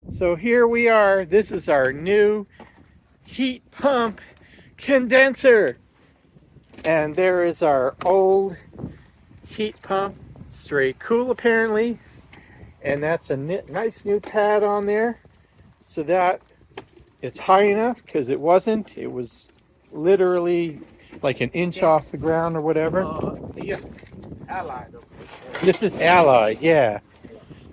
So here we are. This is our new heat pump condenser. And there is our old heat pump. It's very cool apparently. And that's a nice new pad on there. So that it's high enough, because it wasn't. It was literally like an inch off the ground or whatever. Yeah, Allied. This is Allied, yeah.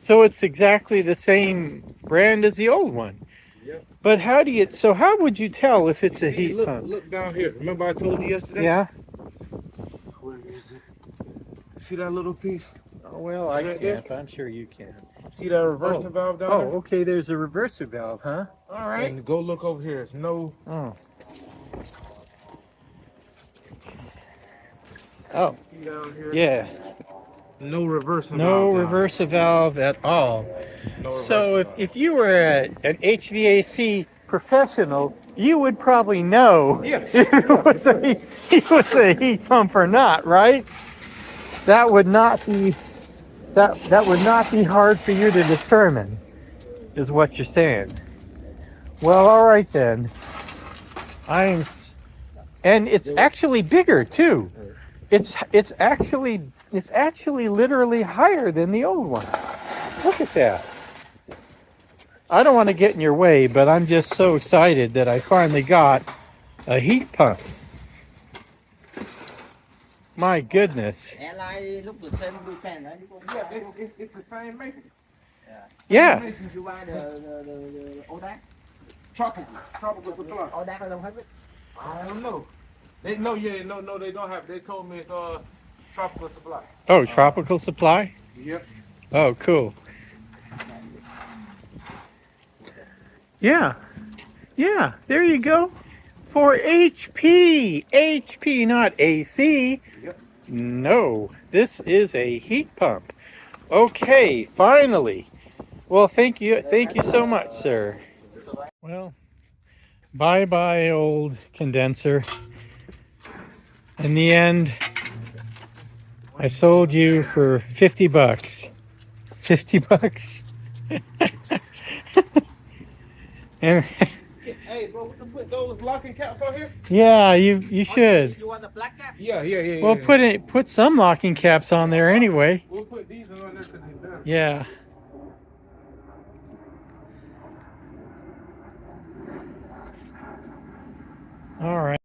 So it's exactly the same brand as the old one. Yep. But how would you tell if it's a heat pump? Look down here. Remember I told you yesterday? Yeah. Where is it? See that little piece? Oh, well, I Right can't. there? I'm sure you can. See that reversing valve down there? Oh, okay. There's a reverser valve, huh? All right. And go look over here. It's no. Oh. Oh. See down here? Yeah. No reversing No valve. reverser valve at all. No So reversing if you were an HVAC professional, you would probably know if it was a heat pump or not, right? That would not be hard for you to determine, is what you're saying. Well, all right then. And it's actually bigger too. It's actually literally higher than the old one. Look at that. I don't want to get in your way, but I'm just so excited that I finally got a heat pump. My goodness. Airline look the same weekend, right? Yeah, it's the same maker. Yeah. You buy the ODAC? Tropical supply. ODAC I don't have it. I don't know. They they don't have. They told me it's tropical supply. Oh, tropical supply? Yep. Oh, cool. Yeah. Yeah, there you go. For HP, not AC. Yep. No, this is a heat pump. Okay, finally. Well, thank you so much, sir. Well, bye-bye, old condenser. In the end, I sold you for 50 bucks. 50 bucks. And Hey, bro, we can put those locking caps on here? yeah, you should. You want the black cap? Yeah. Well, put some locking caps on there anyway. We'll put these on there because they're done. Yeah. All right.